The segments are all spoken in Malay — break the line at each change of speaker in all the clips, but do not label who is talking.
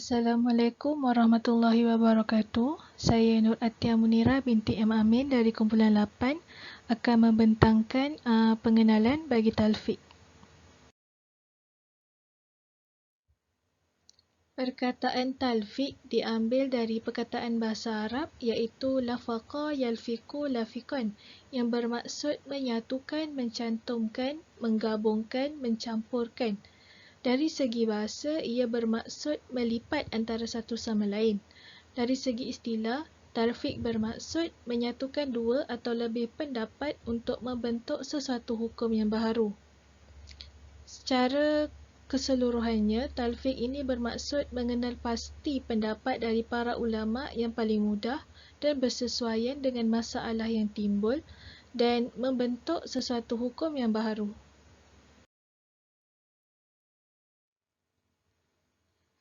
Assalamualaikum warahmatullahi wabarakatuh. Saya Nur Atia Munira binti M. Amin dari kumpulan 8 akan membentangkan pengenalan bagi talfiq. Perkataan talfiq diambil dari perkataan bahasa Arab iaitu lafaqa yalfiqu lafiqan yang bermaksud menyatukan, mencantumkan, menggabungkan, mencampurkan. Dari segi bahasa, ia bermaksud melipat antara satu sama lain. Dari segi istilah, talfiq bermaksud menyatukan dua atau lebih pendapat untuk membentuk sesuatu hukum yang baharu. Secara keseluruhannya, talfiq ini bermaksud mengenal pasti pendapat dari para ulama yang paling mudah dan bersesuaian dengan masalah yang timbul dan membentuk sesuatu hukum yang baharu.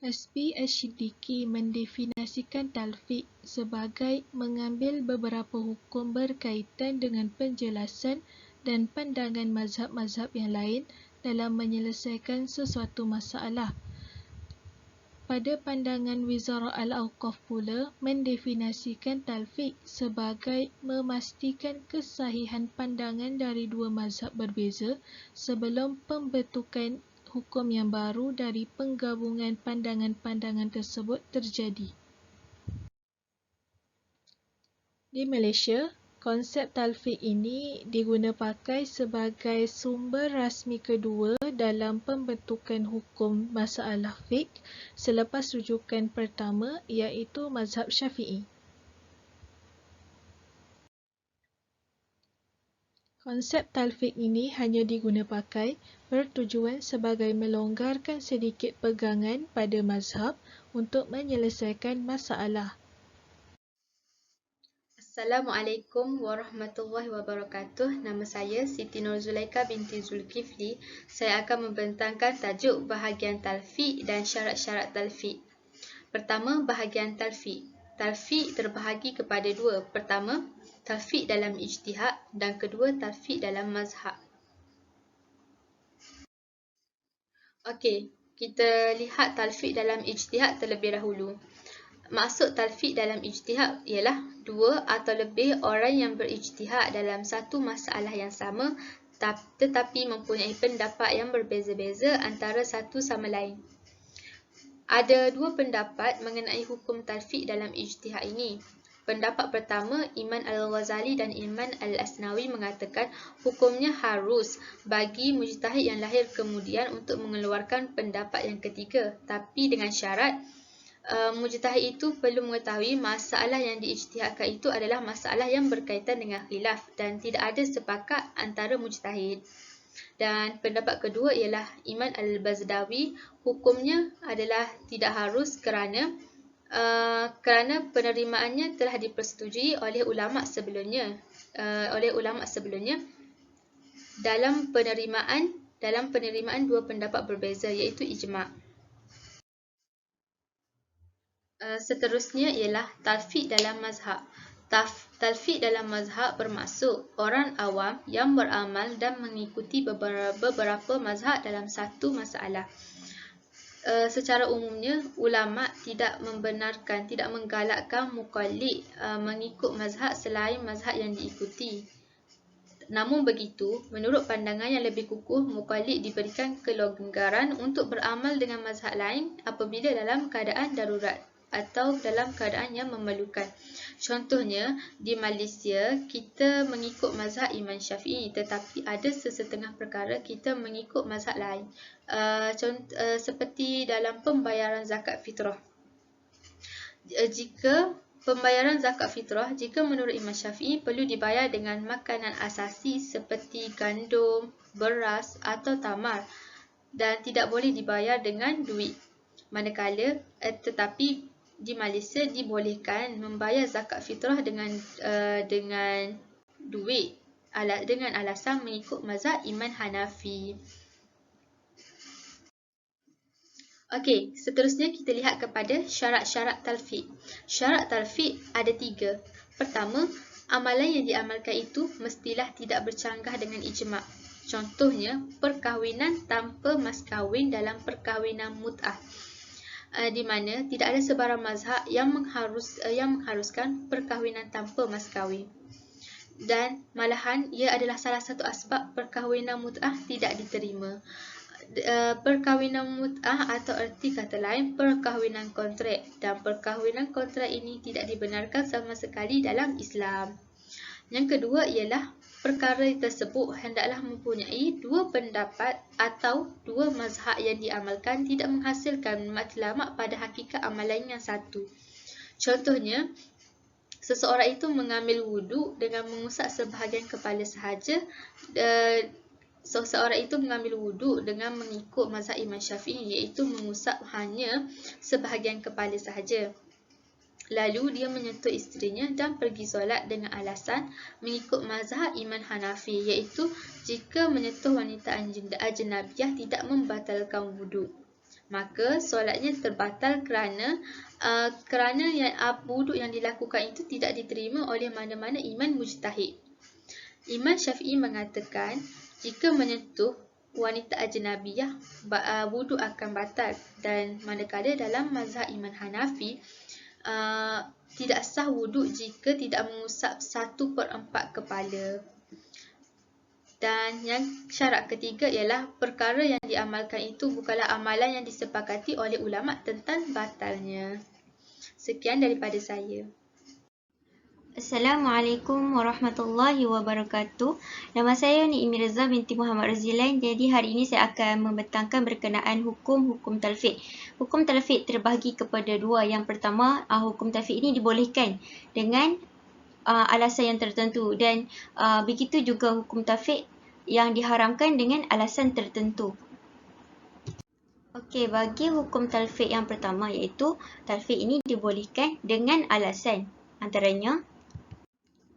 Hasbi Ash-Shiddiqi mendefinisikan talfiq sebagai mengambil beberapa hukum berkaitan dengan penjelasan dan pandangan mazhab-mazhab yang lain dalam menyelesaikan sesuatu masalah. Pada pandangan Wizarah Al-Awqaf pula mendefinisikan talfiq sebagai memastikan kesahihan pandangan dari dua mazhab berbeza sebelum pembentukan hukum yang baru dari penggabungan pandangan-pandangan tersebut terjadi. Di Malaysia, konsep talfiq ini digunapakai sebagai sumber rasmi kedua dalam pembentukan hukum masalah fiqh selepas rujukan pertama iaitu mazhab Syafi'i. Konsep talfiq ini hanya digunapakai bertujuan sebagai melonggarkan sedikit pegangan pada mazhab untuk menyelesaikan masalah.
Assalamualaikum warahmatullahi wabarakatuh. Nama saya Siti Nur Zulaika binti Zulkifli. Saya akan membentangkan tajuk bahagian talfiq dan syarat-syarat talfiq. Pertama, bahagian talfiq. Talfiq terbahagi kepada dua. Pertama, talfiq dalam ijtihad dan kedua, talfiq dalam mazhab. Okey, kita lihat talfiq dalam ijtihad terlebih dahulu. Maksud talfiq dalam ijtihad ialah dua atau lebih orang yang berijtihad dalam satu masalah yang sama tetapi mempunyai pendapat yang berbeza-beza antara satu sama lain. Ada dua pendapat mengenai hukum talfiq dalam ijtihad ini. Pendapat pertama, Iman Al-Ghazali dan Iman Al-Asnawi mengatakan hukumnya harus bagi mujtahid yang lahir kemudian untuk mengeluarkan pendapat yang ketiga, tapi dengan syarat mujtahid itu perlu mengetahui masalah yang diijtihadkan itu adalah masalah yang berkaitan dengan khilaf dan tidak ada sepakat antara mujtahid. Dan pendapat kedua ialah Iman Al-Bazdawi, hukumnya adalah tidak harus kerana penerimaannya telah dipersetujui oleh ulama sebelumnya. Dalam penerimaan dua pendapat berbeza iaitu ijma'. Seterusnya ialah talfiq dalam mazhab. Talfiq dalam mazhab bermaksud orang awam yang beramal dan mengikuti beberapa mazhab dalam satu masalah. Secara umumnya, ulama tidak menggalakkan muqallid mengikut mazhab selain mazhab yang diikuti. Namun begitu, menurut pandangan yang lebih kukuh, muqallid diberikan kelonggaran untuk beramal dengan mazhab lain apabila dalam keadaan darurat atau dalam keadaan yang memerlukan. Contohnya, di Malaysia, kita mengikut mazhab Imam Syafi'i tetapi ada sesetengah perkara kita mengikut mazhab lain. Seperti dalam pembayaran zakat fitrah. Jika pembayaran zakat fitrah, jika menurut Imam Syafi'i perlu dibayar dengan makanan asasi seperti gandum, beras atau tamar dan tidak boleh dibayar dengan duit. Manakala tetapi di Malaysia dibolehkan membayar zakat fitrah dengan duit dengan alasan mengikut mazhab Imam Hanafi. Okey, seterusnya kita lihat kepada syarat-syarat talfiq. Syarat talfiq ada 3. Pertama, amalan yang diamalkan itu mestilah tidak bercanggah dengan ijma'. Contohnya, perkahwinan tanpa mas kahwin dalam perkahwinan mut'ah. di mana tidak ada sebarang mazhab yang mengharuskan perkahwinan tanpa mas kahwin. Dan malahan ia adalah salah satu asbab perkahwinan mut'ah tidak diterima. Perkahwinan mut'ah atau erti kata lain perkahwinan kontrak, dan perkahwinan kontrak ini tidak dibenarkan sama sekali dalam Islam. Yang kedua ialah perkara tersebut hendaklah mempunyai dua pendapat atau dua mazhab yang diamalkan tidak menghasilkan matlamat pada hakikat amalan yang satu. Contohnya, seseorang itu mengambil wuduk dengan mengusap sebahagian kepala sahaja. Seseorang itu mengambil wuduk dengan mengikut mazhab Imam Syafi'i, iaitu mengusap hanya sebahagian kepala sahaja. Lalu dia menyentuh isterinya dan pergi solat dengan alasan mengikut mazhab Imam Hanafi, iaitu jika menyentuh wanita ajnabiyah tidak membatalkan wuduk, maka solatnya terbatal kerana wuduk yang dilakukan itu tidak diterima oleh mana-mana imam mujtahid. Imam Syafi'i mengatakan jika menyentuh wanita ajnabiyah wuduk akan batal, dan manakala dalam mazhab Imam Hanafi tidak sah wuduk jika tidak mengusap 1/4 kepala. Dan yang syarat ketiga ialah perkara yang diamalkan itu bukanlah amalan yang disepakati oleh ulama tentang batalnya. Sekian daripada saya.
Assalamualaikum warahmatullahi wabarakatuh. Nama saya Ni Mirza binti Muhammad Razilan. Jadi hari ini saya akan membentangkan berkenaan hukum talfiq. Hukum talfiq terbahagi kepada dua. Yang pertama, hukum talfiq ini dibolehkan dengan alasan yang tertentu, dan begitu juga hukum talfiq yang diharamkan dengan alasan tertentu. Okey, bagi hukum talfiq yang pertama, iaitu talfiq ini dibolehkan dengan alasan.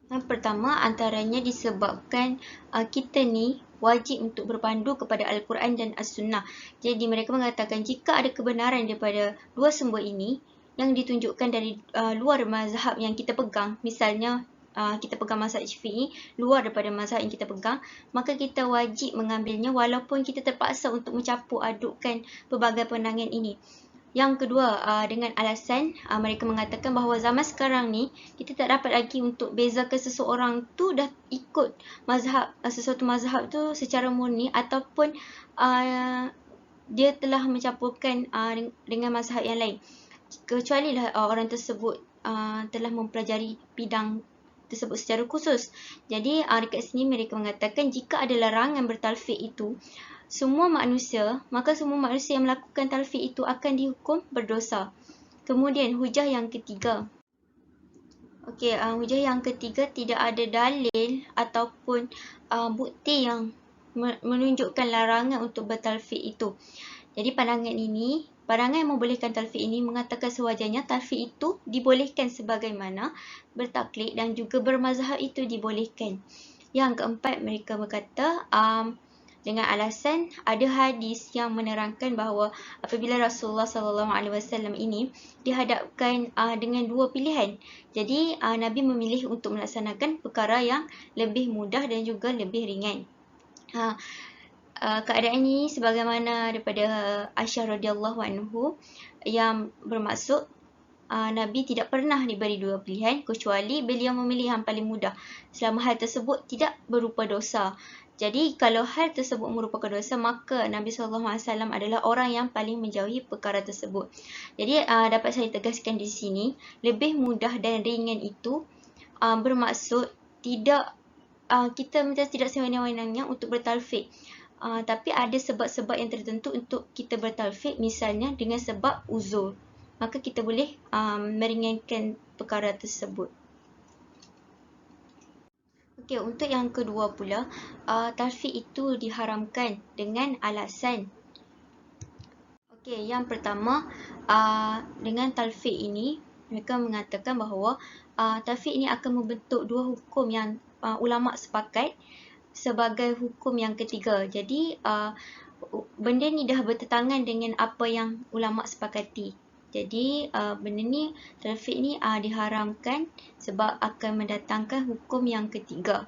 Yang pertama antaranya disebabkan kita ni wajib untuk berpandu kepada Al-Quran dan As-Sunnah. Jadi mereka mengatakan jika ada kebenaran daripada dua sumber ini yang ditunjukkan dari luar mazhab yang kita pegang, misalnya kita pegang mazhab Syafi'i luar daripada mazhab yang kita pegang, maka kita wajib mengambilnya walaupun kita terpaksa untuk mencampur adukkan pelbagai pandangan ini. Yang kedua, dengan alasan mereka mengatakan bahawa zaman sekarang ni kita tak dapat lagi untuk bezakan seseorang tu dah ikut mazhab, sesuatu mazhab tu secara murni ataupun dia telah mencampurkan dengan mazhab yang lain, kecuali lah orang tersebut telah mempelajari bidang tersebut secara khusus. Jadi dekat sini mereka mengatakan jika ada larangan bertalfiq itu maka semua manusia yang melakukan talfiq itu akan dihukum berdosa. Kemudian hujah yang ketiga. Okey, hujah yang ketiga, tidak ada dalil ataupun bukti yang menunjukkan larangan untuk bertalfiq itu. Jadi pandangan yang membolehkan talfiq ini mengatakan sewajarnya talfiq itu dibolehkan sebagaimana bertaklid dan juga bermazhab itu dibolehkan. Yang keempat, mereka berkata dengan alasan ada hadis yang menerangkan bahawa apabila Rasulullah SAW ini dihadapkan dengan dua pilihan, jadi Nabi memilih untuk melaksanakan perkara yang lebih mudah dan juga lebih ringan. Keadaan ini sebagaimana daripada Aisyah radhiyallahu anhu, yang bermaksud Nabi tidak pernah diberi dua pilihan kecuali beliau memilih yang paling mudah selama hal tersebut tidak berupa dosa. Jadi kalau hal tersebut merupakan dosa, maka Nabi SAW adalah orang yang paling menjauhi perkara tersebut. Jadi dapat saya tegaskan di sini, lebih mudah dan ringan itu bermaksud tidak kita macam tidak sewenang-wenangnya untuk bertalfiq. Tapi ada sebab-sebab yang tertentu untuk kita bertalfiq, misalnya dengan sebab uzur, maka kita boleh meringankan perkara tersebut. Okey, untuk yang kedua pula, talfiq itu diharamkan dengan alasan. Okey, yang pertama, dengan talfiq ini mereka mengatakan bahawa talfiq ini akan membentuk dua hukum yang ulama sepakat sebagai hukum yang ketiga. Jadi benda ni dah bertentangan dengan apa yang ulama sepakati. Jadi benda ni, talfiq ni diharamkan sebab akan mendatangkan hukum yang ketiga.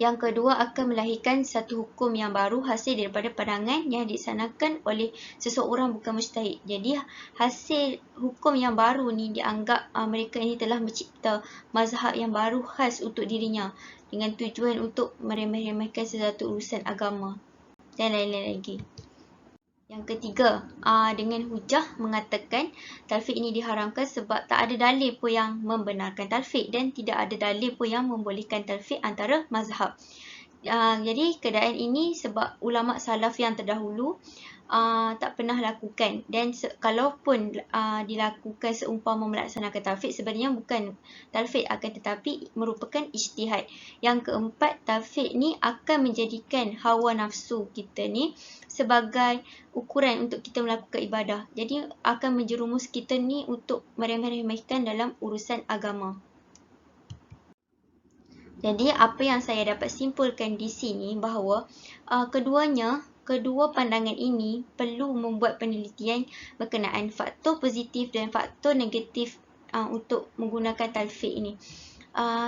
Yang kedua akan melahirkan satu hukum yang baru hasil daripada pandangan yang dilaksanakan oleh seseorang bukan mujtahid. Jadi hasil hukum yang baru ni dianggap mereka ini telah mencipta mazhab yang baru khas untuk dirinya dengan tujuan untuk meremeh-remehkan sesuatu urusan agama dan lain-lain lagi. Yang ketiga, dengan hujah mengatakan talfiq ini diharamkan sebab tak ada dalil pun yang membenarkan talfiq dan tidak ada dalil pun yang membolehkan talfiq antara mazhab. Jadi keadaan ini sebab ulama salaf yang terdahulu tak pernah lakukan, dan kalaupun dilakukan seumpama melaksanakan talfiq, sebenarnya bukan talfiq akan tetapi merupakan ijtihad. Yang keempat, talfiq ni akan menjadikan hawa nafsu kita ni sebagai ukuran untuk kita melakukan ibadah. Jadi akan menjerumus kita ni untuk meremeh-remehkan dalam urusan agama. Jadi apa yang saya dapat simpulkan di sini bahawa kedua pandangan ini perlu membuat penelitian berkenaan faktor positif dan faktor negatif untuk menggunakan talfiq ini,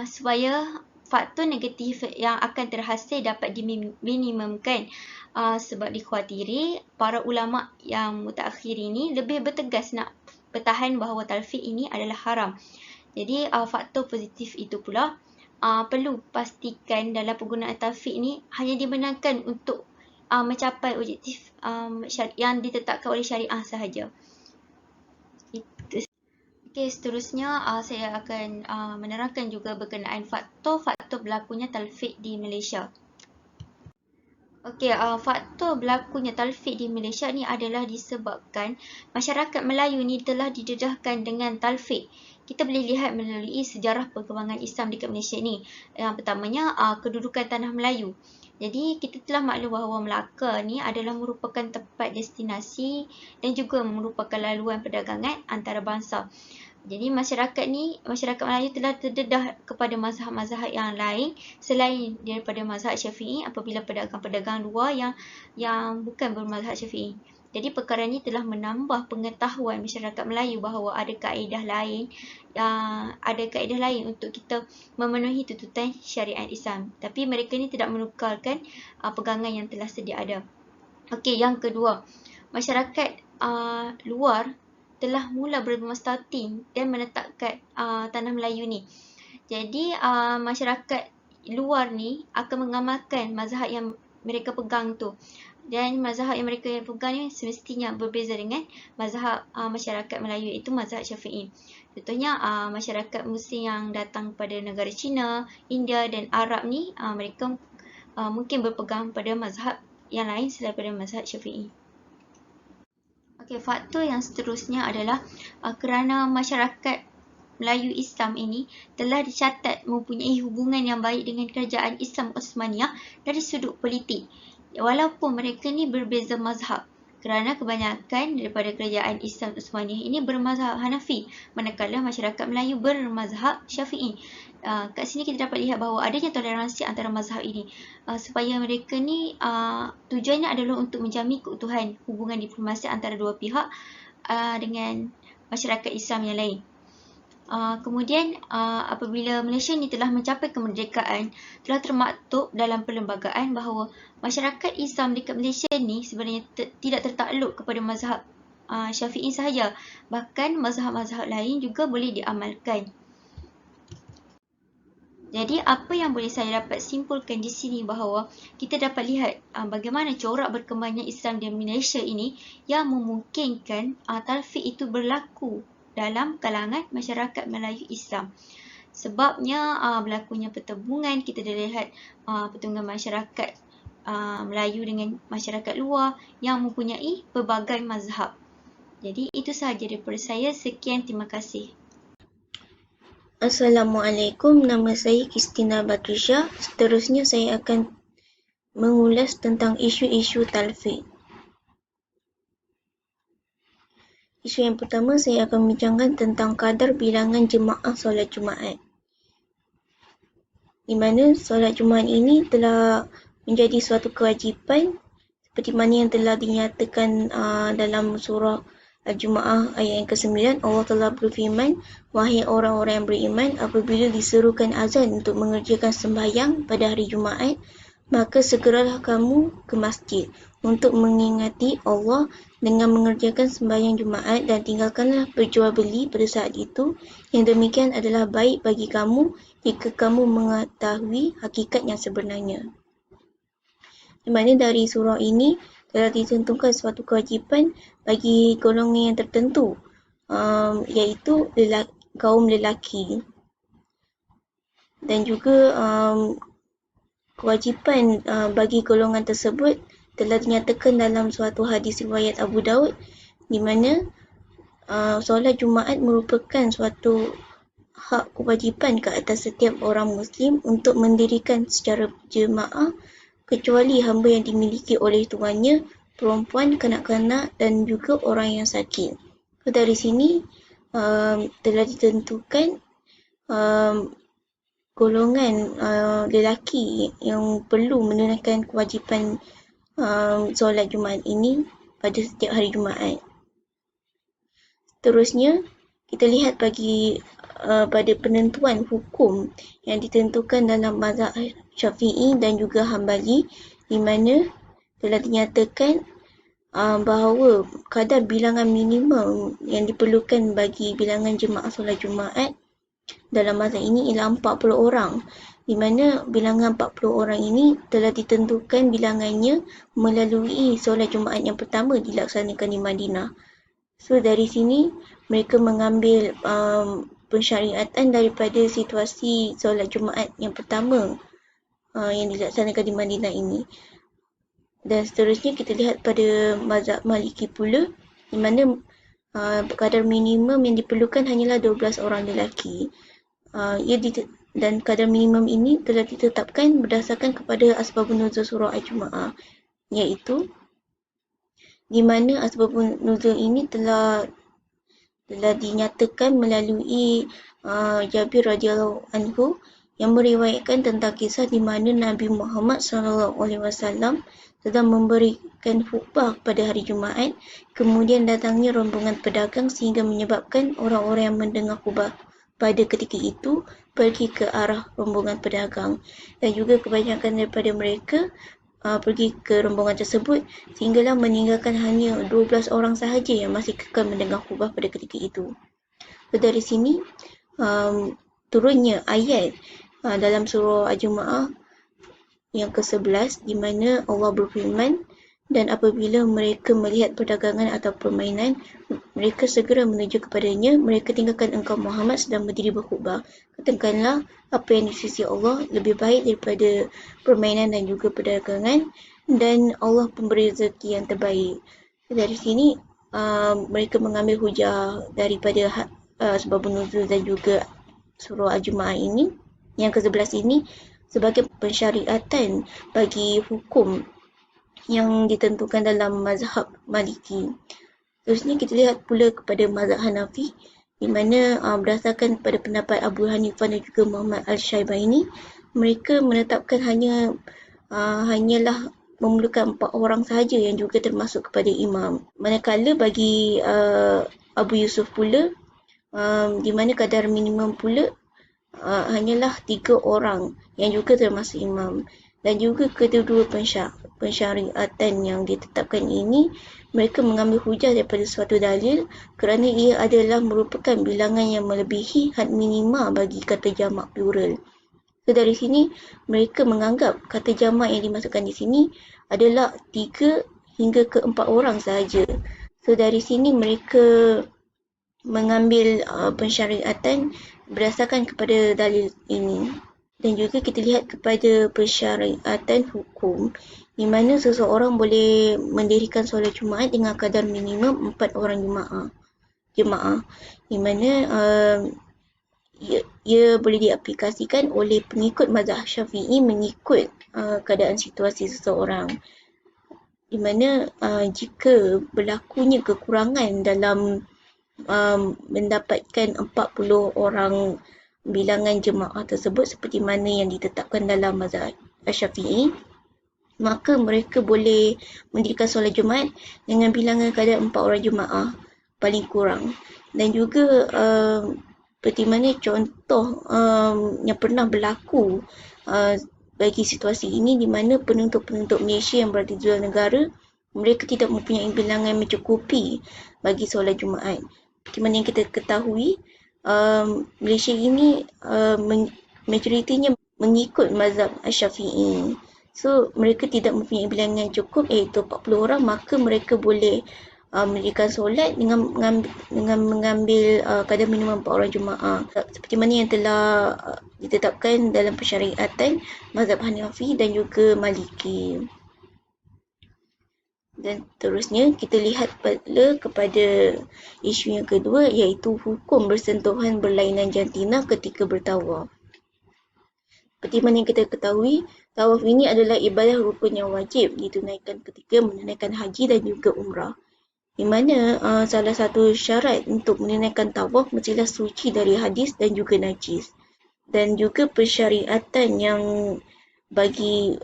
supaya faktor negatif yang akan terhasil dapat diminimumkan, sebab dikhawatiri para ulama yang mutakhir ini lebih bertegas nak bertahan bahawa talfiq ini adalah haram. Jadi faktor positif itu pula perlu pastikan dalam penggunaan talfiq ni hanya dibenarkan untuk mencapai objektif yang ditetapkan oleh syariah sahaja. Okey, seterusnya saya akan menerangkan juga berkenaan faktor-faktor berlakunya talfiq di Malaysia. Okey, faktor berlakunya talfiq di Malaysia ni adalah disebabkan masyarakat Melayu ni telah didedahkan dengan talfiq. Kita boleh lihat melalui sejarah perkembangan Islam dekat Malaysia ni. Yang pertamanya, kedudukan tanah Melayu. Jadi kita telah maklum bahawa Melaka ni adalah merupakan tempat destinasi dan juga merupakan laluan perdagangan antara bangsa. Jadi masyarakat Melayu telah terdedah kepada mazhab-mazhab yang lain selain daripada mazhab Syafi'i apabila pedagang-pedagang luar yang bukan bermazhab Syafi'i. Jadi perkara ini telah menambah pengetahuan masyarakat Melayu bahawa ada kaedah lain untuk kita memenuhi tuntutan syariat Islam. Tapi mereka ni tidak menukarkan pegangan yang telah sedia ada. Okey, yang kedua, masyarakat luar telah mula bermustautin dan menetapkan tanah Melayu ni. Jadi masyarakat luar ni akan mengamalkan mazhab yang mereka pegang tu. Dan mazhab yang mereka pegang ni semestinya berbeza dengan mazhab masyarakat Melayu, iaitu mazhab Syafi'i. Contohnya masyarakat Muslim yang datang pada negara China, India dan Arab ni, mereka mungkin berpegang pada mazhab yang lain selain pada mazhab Syafi'i. Okey, faktor yang seterusnya adalah kerana masyarakat Melayu Islam ini telah dicatat mempunyai hubungan yang baik dengan kerajaan Islam Osmaniyah dari sudut politik. Walaupun mereka ni berbeza mazhab, kerana kebanyakan daripada kerajaan Islam Osmaniyah ini bermazhab Hanafi, manakala masyarakat Melayu bermazhab Syafi'i. Kat sini kita dapat lihat bahawa adanya toleransi antara mazhab ini, supaya mereka ni tujuannya adalah untuk menjamin keutuhan hubungan diplomasi antara dua pihak dengan masyarakat Islam yang lain. Kemudian apabila Malaysia ni telah mencapai kemerdekaan, telah termaktub dalam perlembagaan bahawa masyarakat Islam dekat Malaysia ni sebenarnya tidak tertakluk kepada mazhab Syafi'i sahaja, bahkan mazhab-mazhab lain juga boleh diamalkan. Jadi apa yang boleh saya dapat simpulkan di sini bahawa kita dapat lihat bagaimana corak berkembangnya Islam di Malaysia ini yang memungkinkan talfiq itu berlaku dalam kalangan masyarakat Melayu Islam. Sebabnya berlakunya pertembungan, kita dah lihat pertembungan masyarakat Melayu dengan masyarakat luar yang mempunyai pelbagai mazhab. Jadi itu sahaja daripada saya. Sekian, terima kasih.
Assalamualaikum, nama saya Kristina Batrisha. Seterusnya saya akan mengulas tentang isu-isu talfiq. Isu yang pertama, saya akan membincangkan tentang kadar bilangan jemaah solat Jumaat. Di mana solat Jumaat ini telah menjadi suatu kewajipan seperti mana yang telah dinyatakan dalam surah Al-Jumu'ah ayat yang ke-9, Allah telah berfirman, wahai orang-orang yang beriman, apabila diserukan azan untuk mengerjakan sembahyang pada hari Jumaat, maka segeralah kamu ke masjid untuk mengingati Allah dengan mengerjakan sembahyang Jumaat dan tinggalkanlah berjual beli pada saat itu. Yang demikian adalah baik bagi kamu jika kamu mengetahui hakikat yang sebenarnya. Di mana dari surah ini telah ditentukan suatu kewajipan bagi golongan yang tertentu, iaitu kaum lelaki. Dan juga kewajipan bagi golongan tersebut telah dinyatakan dalam suatu hadis riwayat Abu Daud, di mana solat Jumaat merupakan suatu hak kewajipan ke atas setiap orang Muslim untuk mendirikan secara jemaah, kecuali hamba yang dimiliki oleh tuannya, perempuan, kanak-kanak dan juga orang yang sakit. So, dari sini telah ditentukan golongan lelaki yang perlu menunaikan kewajipan solat Jumaat ini pada setiap hari Jumaat. Seterusnya, kita lihat pada penentuan hukum yang ditentukan dalam mazhab Syafi'i dan juga Hambali, di mana telah dinyatakan bahawa kadar bilangan minimum yang diperlukan bagi bilangan jemaah solat Jumaat dalam mazhab ini ialah 40 orang, di mana bilangan 40 orang ini telah ditentukan bilangannya melalui solat Jumaat yang pertama dilaksanakan di Madinah. So, dari sini mereka mengambil pensyariatan daripada situasi solat Jumaat yang pertama yang dilaksanakan di Madinah ini. Dan seterusnya kita lihat pada mazhab Maliki pula, di mana kadar minimum yang diperlukan hanyalah 12 orang lelaki. Dan kadar minimum ini telah ditetapkan berdasarkan kepada asbabun nuzul surah Al-Jumu'ah, iaitu di mana asbabun nuzul ini telah dinyatakan melalui Jabir radhiyallahu anhu yang meriwayatkan tentang kisah di mana Nabi Muhammad SAW sedang memberikan khutbah pada hari Jumaat, kemudian datangnya rombongan pedagang sehingga menyebabkan orang-orang yang mendengar khutbah pada ketika itu pergi ke arah rombongan pedagang, dan juga kebanyakan daripada mereka pergi ke rombongan tersebut sehinggalah meninggalkan hanya 12 orang sahaja yang masih kekal mendengar khutbah pada ketika itu. So, dari sini turunnya ayat dalam surah Al-Jumu'ah yang ke-11, di mana Allah berfirman, dan apabila mereka melihat perdagangan atau permainan, mereka segera menuju kepadanya. Mereka tinggalkan engkau Muhammad sedang berdiri berkhutbah. Katakanlah, apa yang di sisi Allah lebih baik daripada permainan dan juga perdagangan, dan Allah pemberi rezeki yang terbaik. Dari sini mereka mengambil hujah daripada sebabun nuzul dan juga surah Al-Jumu'ah ini, yang ke-11 ini, sebagai pensyariatan bagi hukum yang ditentukan dalam mazhab Maliki. Terusnya kita lihat pula kepada mazhab Hanafi, di mana berdasarkan pada pendapat Abu Hanifah dan juga Muhammad Al-Syaibaini, mereka menetapkan hanyalah memerlukan 4 orang sahaja yang juga termasuk kepada imam. Manakala bagi Abu Yusuf pula, di mana kadar minimum pula hanyalah 3 orang yang juga termasuk imam. Dan juga kedua-dua pensyariatan yang ditetapkan ini, mereka mengambil hujah daripada suatu dalil kerana ia adalah merupakan bilangan yang melebihi had minima bagi kata jamak plural. So, dari sini mereka menganggap kata jamak yang dimasukkan di sini adalah 3 hingga ke 4 orang sahaja. So, dari sini mereka mengambil pensyariatan berdasarkan kepada dalil ini. Dan juga kita lihat kepada pensyariatan hukum, di mana seseorang boleh mendirikan solat Jumaat dengan kadar minimum 4 orang jemaah, di mana ia boleh diaplikasikan oleh pengikut mazhab Syafi'i mengikut keadaan situasi seseorang, di mana jika berlakunya kekurangan dalam mendapatkan 40 orang bilangan jemaah tersebut seperti mana yang ditetapkan dalam mazhab Syafi'i, maka mereka boleh mendirikan solat Jumaat dengan bilangan kadar 4 orang jemaah paling kurang. Dan juga seperti mana contoh yang pernah berlaku bagi situasi ini, di mana penuntut-penuntut Malaysia yang berada di luar negara, mereka tidak mempunyai bilangan mencukupi bagi solat Jumaat. Seperti mana yang kita ketahui, Malaysia ini majoritinya mengikut mazhab Syafi'i. So, mereka tidak mempunyai bilangan yang cukup, iaitu 40 orang, maka mereka boleh mendirikan solat dengan mengambil kadar minimum 4 orang jemaah. Seperti mana yang telah ditetapkan dalam persyariatan mazhab Hanafi dan juga Maliki. Dan terusnya kita lihat kepada isu yang kedua, iaitu hukum bersentuhan berlainan jantina ketika bertawaf. Seperti mana yang kita ketahui, tawaf ini adalah ibadah rukun yang wajib ditunaikan ketika menunaikan haji dan juga umrah. Di mana salah satu syarat untuk menunaikan tawaf mestilah suci dari hadis dan juga najis. Dan juga persyariatan yang bagi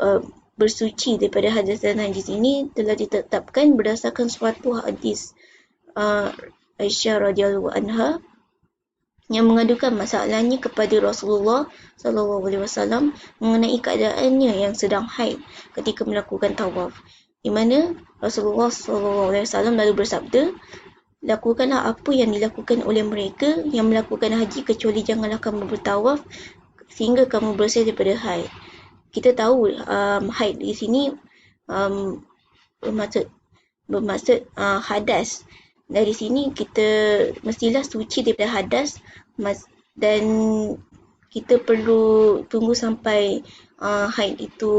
bersuci daripada hadas dan najis ini telah ditetapkan berdasarkan suatu hadis Aisyah radhiyallahu anha yang mengadukan masalahnya kepada Rasulullah SAW mengenai keadaannya yang sedang haid ketika melakukan tawaf. Di mana Rasulullah SAW lalu bersabda, lakukanlah apa yang dilakukan oleh mereka yang melakukan haji, kecuali janganlah kamu bertawaf sehingga kamu bersih daripada haid. Kita tahu haid di sini bermaksud hadas. Dari sini kita mestilah suci daripada hadas dan kita perlu tunggu sampai haid itu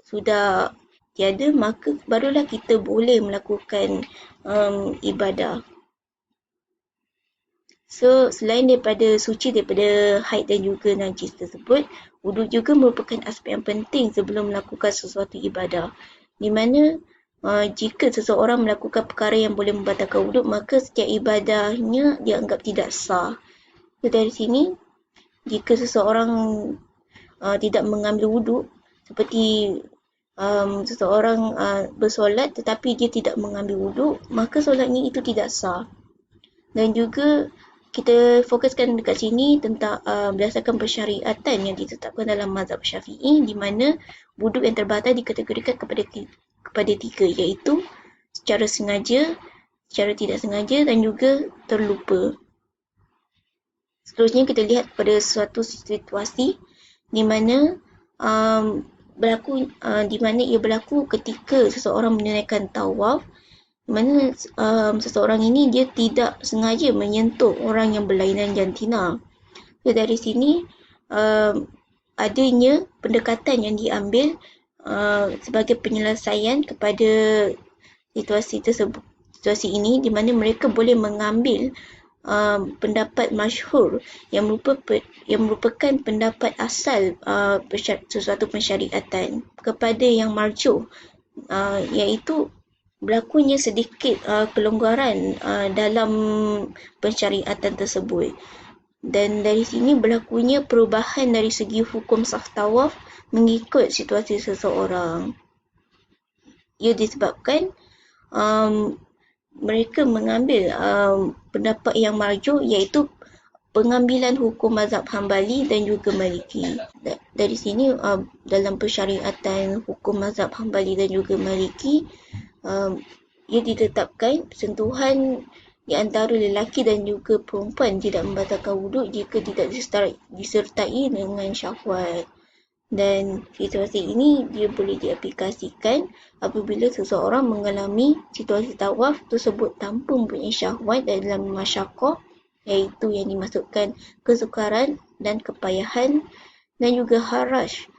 sudah tiada, maka barulah kita boleh melakukan ibadah. So, selain daripada suci daripada haid dan juga najis tersebut, wuduk juga merupakan aspek yang penting sebelum melakukan sesuatu ibadah. Di mana jika seseorang melakukan perkara yang boleh membatalkan wuduk, maka setiap ibadahnya dianggap tidak sah. So, dari sini, jika seseorang tidak mengambil wuduk, seperti seseorang bersolat tetapi dia tidak mengambil wuduk, maka solatnya itu tidak sah. Dan juga kita fokuskan dekat sini tentang berdasarkan persyariatan yang ditetapkan dalam mazhab Syafi'i, di mana wuduk yang terbatal dikategorikan kepada tiga, iaitu secara sengaja, secara tidak sengaja dan juga terlupa. Seterusnya kita lihat pada suatu situasi di mana ia berlaku ketika seseorang menunaikan tawaf, di mana seseorang ini dia tidak sengaja menyentuh orang yang berlainan jantina. So, dari sini adanya pendekatan yang diambil sebagai penyelesaian kepada situasi ini, di mana mereka boleh mengambil pendapat masyhur yang merupakan pendapat asal sesuatu pensyariatan kepada yang marjuh, iaitu berlakunya sedikit pelonggaran dalam pensyariatan tersebut. Dan dari sini berlakunya perubahan dari segi hukum sah tawaf mengikut situasi seseorang. Ia disebabkan mereka mengambil pendapat yang marjuh, iaitu pengambilan hukum mazhab Hambali dan juga Maliki. Dari sini dalam persyariatan hukum mazhab Hambali dan juga Maliki, ia ditetapkan sentuhan di antara lelaki dan juga perempuan tidak membatalkan wuduk jika tidak disertai dengan syahwat. Dan situasi ini dia boleh diaplikasikan apabila seseorang mengalami situasi tawaf tersebut tanpa mempunyai syahwat dalam masyaqqah, iaitu yang dimaksudkan kesukaran dan kepayahan, dan juga haraj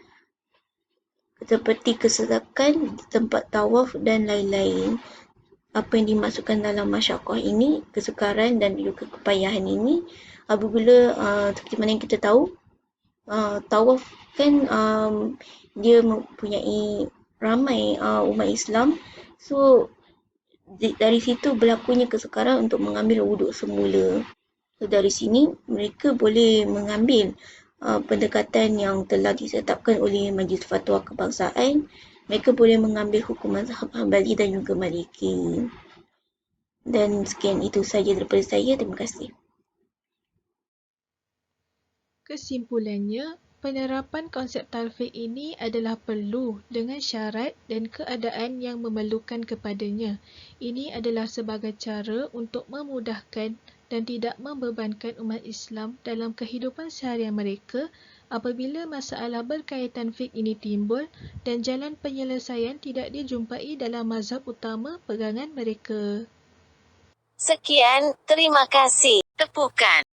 seperti kesesakan di tempat tawaf dan lain-lain. Apa yang dimaksudkan dalam masyaqqah ini, kesukaran dan juga kepayahan ini, apabila seperti mana yang kita tahu, tawaf kan dia mempunyai ramai umat Islam. So dari situ berlakunya kesukaran untuk mengambil wuduk semula. So dari sini mereka boleh mengambil pendekatan yang telah ditetapkan oleh Majlis Fatwa Kebangsaan. Mereka boleh mengambil hukum mazhab Hambali dan juga Maliki. Dan sekian itu saja daripada saya. Terima kasih.
Kesimpulannya, penerapan konsep talfiq ini adalah perlu dengan syarat dan keadaan yang memerlukan kepadanya. Ini adalah sebagai cara untuk memudahkan dan tidak membebankan umat Islam dalam kehidupan seharian mereka apabila masalah berkaitan fiqh ini timbul dan jalan penyelesaian tidak dijumpai dalam mazhab utama pegangan mereka.
Sekian, terima kasih. Tepukan.